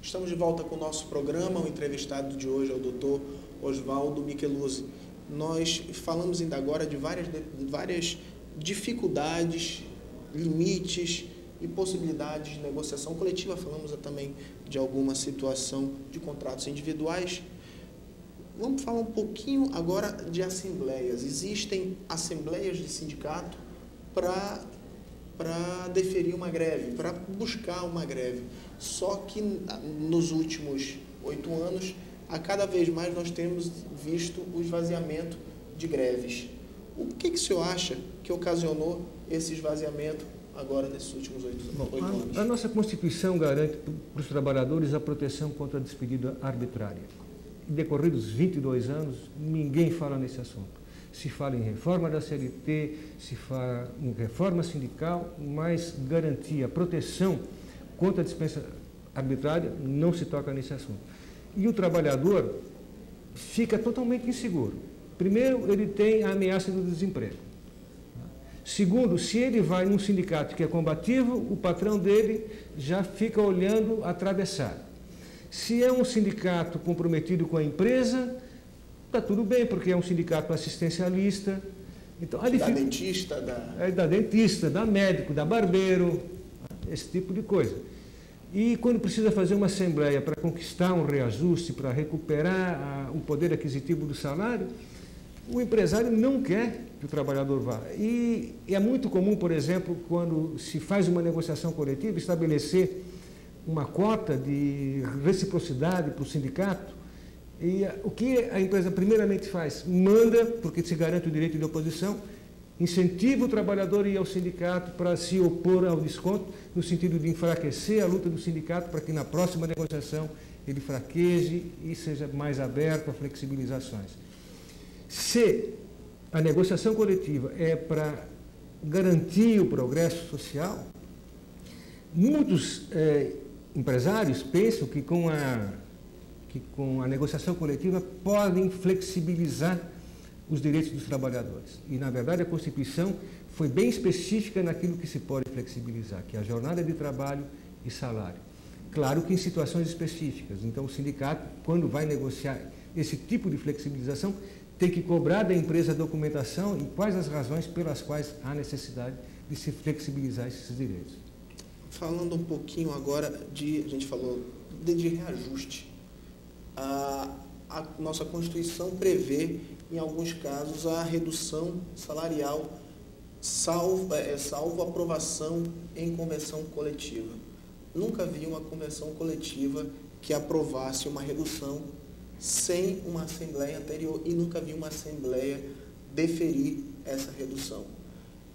Estamos de volta com o nosso programa. O entrevistado de hoje é o Dr. Oswaldo Micheluzzi. Nós falamos ainda agora de várias dificuldades, limites e possibilidades de negociação coletiva. Falamos também de alguma situação de contratos individuais. Vamos falar um pouquinho agora de assembleias. Existem assembleias de sindicato para deferir uma greve, para buscar uma greve. Só que nos últimos 8 anos, a cada vez mais nós temos visto o esvaziamento de greves. O que o senhor acha que ocasionou esse esvaziamento agora nesses últimos 8 anos? A nossa Constituição garante para os trabalhadores a proteção contra a despedida arbitrária. Em decorridos 22 anos, ninguém fala nesse assunto. Se fala em reforma da CLT, se fala em reforma sindical, mas garantia, proteção contra a dispensa arbitrária, não se toca nesse assunto. E o trabalhador fica totalmente inseguro. Primeiro, ele tem a ameaça do desemprego. Segundo, se ele vai num sindicato que é combativo, o patrão dele já fica olhando atravessado. Se é um sindicato comprometido com a empresa, está tudo bem, porque é um sindicato assistencialista. Então, dentista, da dentista, da médico, da barbeiro, esse tipo de coisa. E quando precisa fazer uma assembleia para conquistar um reajuste, para recuperar o poder aquisitivo do salário, o empresário não quer que o trabalhador vá. E é muito comum, por exemplo, quando se faz uma negociação coletiva, estabelecer uma cota de reciprocidade para o sindicato. E o que a empresa primeiramente faz? Manda, porque se garante o direito de oposição, incentiva o trabalhador a ir ao sindicato para se opor ao desconto, no sentido de enfraquecer a luta do sindicato para que na próxima negociação ele fraqueje e seja mais aberto a flexibilizações. Se a negociação coletiva é para garantir o progresso social, muitos empresários pensam que com a negociação coletiva podem flexibilizar os direitos dos trabalhadores. E, na verdade, a Constituição foi bem específica naquilo que se pode flexibilizar, que é a jornada de trabalho e salário. Claro que em situações específicas. Então, o sindicato, quando vai negociar esse tipo de flexibilização, tem que cobrar da empresa a documentação e quais as razões pelas quais há necessidade de se flexibilizar esses direitos. Falando um pouquinho agora a gente falou de reajuste. A nossa Constituição prevê, em alguns casos, a redução salarial, salvo aprovação em convenção coletiva. Nunca vi uma convenção coletiva que aprovasse uma redução sem uma assembleia anterior e nunca vi uma assembleia deferir essa redução.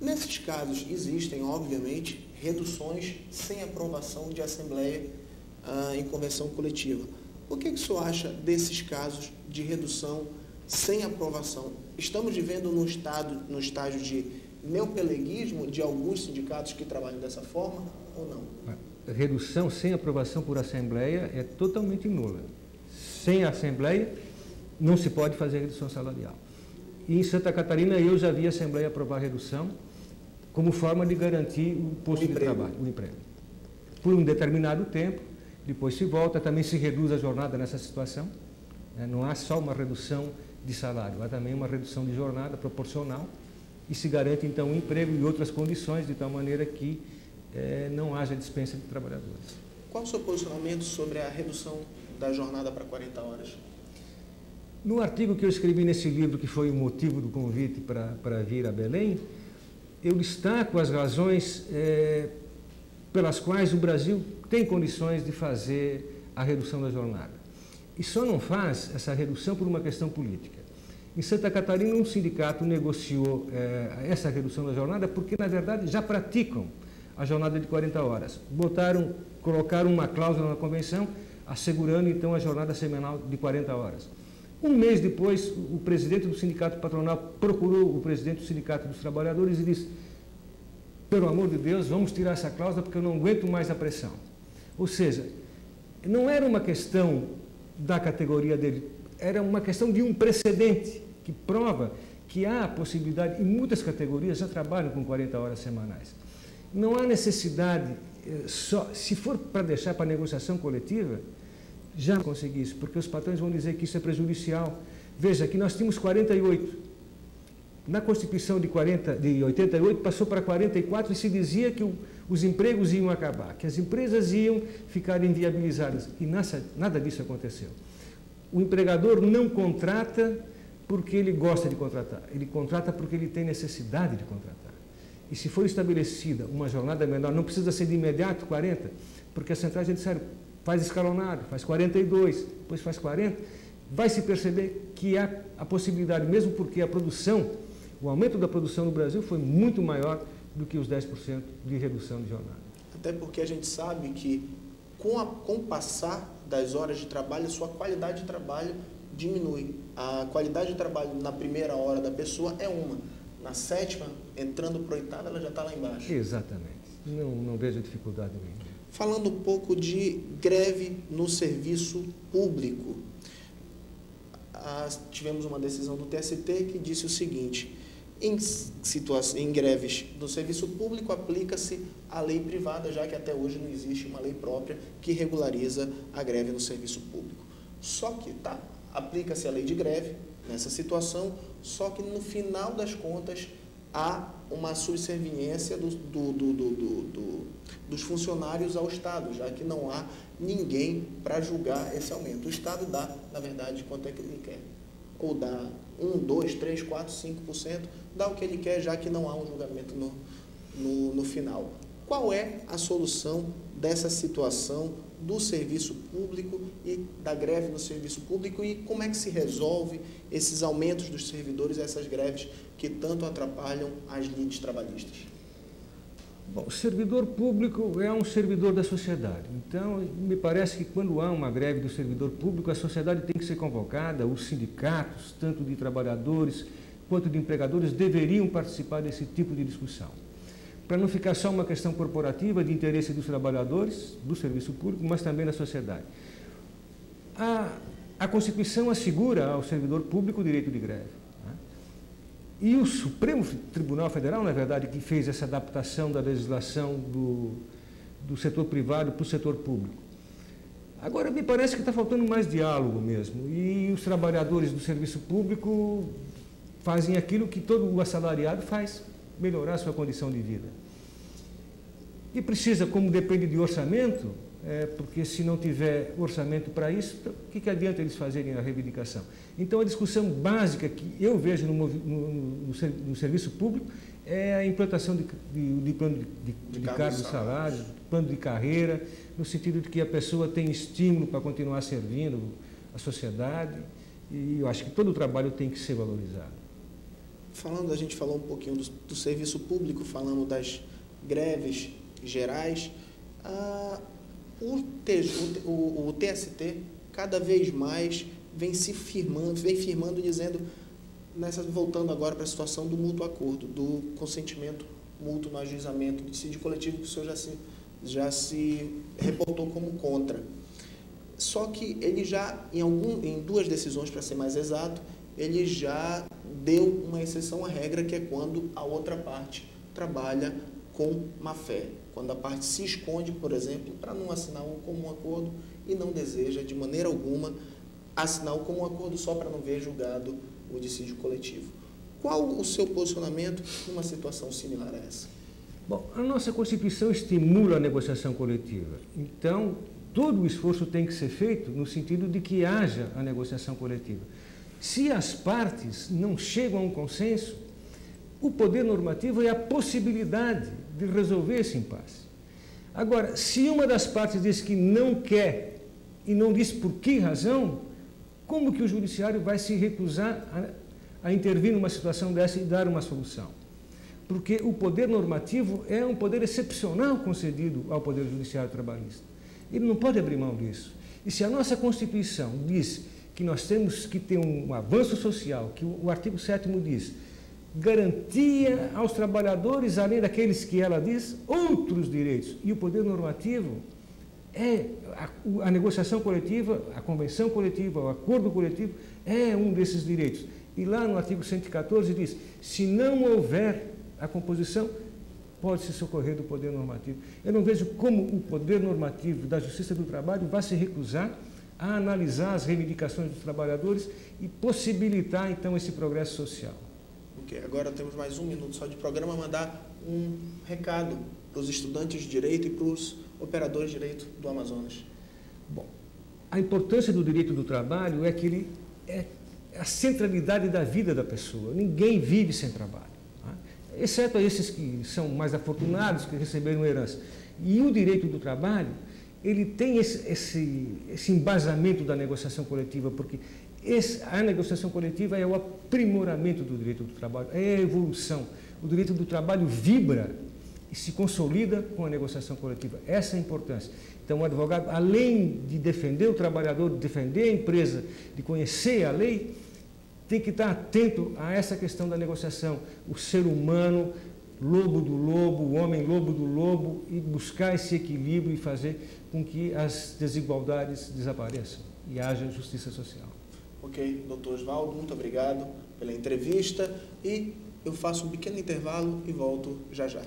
Nesses casos, existem, obviamente, reduções sem aprovação de assembleia em convenção coletiva. O que o senhor acha desses casos de redução sem aprovação? Estamos vivendo no estágio de neopeleguismo de alguns sindicatos que trabalham dessa forma ou não? A redução sem aprovação por assembleia é totalmente nula. Sem assembleia não se pode fazer redução salarial. E em Santa Catarina eu já vi a assembleia aprovar a redução como forma de garantir o posto de trabalho, o emprego. Por um determinado tempo, depois se volta, também se reduz a jornada nessa situação. Não há só uma redução de salário, há também uma redução de jornada proporcional e se garante, então, um emprego e outras condições, de tal maneira que não haja dispensa de trabalhadores. Qual o seu posicionamento sobre a redução da jornada para 40 horas? No artigo que eu escrevi nesse livro, que foi o motivo do convite para vir a Belém, eu destaco as razões pelas quais o Brasil tem condições de fazer a redução da jornada. E só não faz essa redução por uma questão política. Em Santa Catarina, um sindicato negociou essa redução da jornada porque, na verdade, já praticam a jornada de 40 horas. Colocaram uma cláusula na convenção, assegurando, então, a jornada semanal de 40 horas. Um mês depois, o presidente do sindicato patronal procurou o presidente do sindicato dos trabalhadores e disse: pelo amor de Deus, vamos tirar essa cláusula porque eu não aguento mais a pressão. Ou seja, não era uma questão da categoria dele, era uma questão de um precedente que prova que há a possibilidade, e muitas categorias já trabalham com 40 horas semanais. Não há necessidade, se for para deixar para negociação coletiva, já conseguir isso, porque os patrões vão dizer que isso é prejudicial. Veja, que nós tínhamos 48. Na Constituição de 88 passou para 44 e se dizia que os empregos iam acabar, que as empresas iam ficar inviabilizadas. E nada disso aconteceu. O empregador não contrata porque ele gosta de contratar, ele contrata porque ele tem necessidade de contratar. E se for estabelecida uma jornada menor, não precisa ser de imediato 40, porque as centrais disseram, faz escalonado, faz 42, depois faz 40, vai se perceber que há a possibilidade, mesmo porque a produção, o aumento da produção no Brasil foi muito maior do que os 10% de redução de jornada. Até porque a gente sabe que com o passar das horas de trabalho, a sua qualidade de trabalho diminui. A qualidade de trabalho na primeira hora da pessoa é uma. Na sétima, entrando para a oitava, ela já está lá embaixo. Exatamente. Não vejo dificuldade nenhuma. Falando um pouco de greve no serviço público. Tivemos uma decisão do TST que disse o seguinte: em greves do serviço público aplica-se a lei privada, já que até hoje não existe uma lei própria que regulariza a greve no serviço público. Só que aplica-se a lei de greve nessa situação, só que no final das contas há uma subserviência dos funcionários ao Estado, já que não há ninguém para julgar esse aumento. O Estado dá, na verdade, quanto é que ele quer. Ou dá 1, 2, 3, 4, 5%, dá o que ele quer, já que não há um julgamento no final. Qual é a solução dessa situação do serviço público e da greve no serviço público e como é que se resolve esses aumentos dos servidores, essas greves que tanto atrapalham as lides trabalhistas? Bom, o servidor público é um servidor da sociedade. Então, me parece que quando há uma greve do servidor público, a sociedade tem que ser convocada, os sindicatos, tanto de trabalhadores quanto de empregadores, deveriam participar desse tipo de discussão. Para não ficar só uma questão corporativa de interesse dos trabalhadores, do serviço público, mas também da sociedade. A Constituição assegura ao servidor público o direito de greve. Né? E o Supremo Tribunal Federal, na verdade, que fez essa adaptação da legislação do setor privado para o setor público. Agora, me parece que está faltando mais diálogo mesmo. E os trabalhadores do serviço público fazem aquilo que todo o assalariado faz, melhorar a sua condição de vida. E precisa, como depende de orçamento, porque se não tiver orçamento para isso, o que adianta eles fazerem a reivindicação? Então, a discussão básica que eu vejo no serviço público é a implantação de plano de cargos e salários, plano de carreira, no sentido de que a pessoa tem estímulo para continuar servindo a sociedade, e eu acho que todo o trabalho tem que ser valorizado. A gente falou um pouquinho do serviço público, falando das greves gerais. O TST cada vez mais vem firmando, dizendo, voltando agora para a situação do mútuo acordo, do consentimento mútuo no ajuizamento do dissídio coletivo, que o senhor já se reportou como contra. Só que ele já, em 2 decisões, para ser mais exato, ele já deu uma exceção à regra, que é quando a outra parte trabalha com má fé. Quando a parte se esconde, por exemplo, para não assinar um comum acordo e não deseja, de maneira alguma, assinar o comum acordo só para não ver julgado o dissídio coletivo. Qual o seu posicionamento numa situação similar a essa? Bom, a nossa Constituição estimula a negociação coletiva. Então, todo o esforço tem que ser feito no sentido de que haja a negociação coletiva. Se as partes não chegam a um consenso, o poder normativo é a possibilidade de resolver esse impasse. Agora, se uma das partes diz que não quer e não diz por que razão, como que o judiciário vai se recusar a intervir numa situação dessa e dar uma solução? Porque o poder normativo é um poder excepcional concedido ao Poder Judiciário Trabalhista. Ele não pode abrir mão disso. E se a nossa Constituição diz que nós temos que ter um avanço social, que o artigo 7º diz, garantia aos trabalhadores, além daqueles que ela diz, outros direitos. E o poder normativo é a negociação coletiva, a convenção coletiva, o acordo coletivo é um desses direitos. E lá no artigo 114 diz, se não houver a composição, pode-se socorrer do poder normativo. Eu não vejo como o poder normativo da Justiça do Trabalho vai se recusar a analisar as reivindicações dos trabalhadores e possibilitar, então, esse progresso social. Ok, agora temos mais 1 minuto só de programa, mandar um recado para os estudantes de Direito e para os operadores de Direito do Amazonas. Bom, a importância do direito do trabalho é que ele é a centralidade da vida da pessoa. Ninguém vive sem trabalho, tá? Exceto esses que são mais afortunados, que receberam herança. E o direito do trabalho, ele tem esse embasamento da negociação coletiva, porque a negociação coletiva é o aprimoramento do direito do trabalho, é a evolução. O direito do trabalho vibra e se consolida com a negociação coletiva. Essa é a importância. Então, o advogado, além de defender o trabalhador, de defender a empresa, de conhecer a lei, tem que estar atento a essa questão da negociação. O ser humano, lobo do lobo, o homem lobo do lobo, e buscar esse equilíbrio e fazer com que as desigualdades desapareçam e haja justiça social. Ok, doutor Osvaldo, muito obrigado pela entrevista e eu faço um pequeno intervalo e volto já já.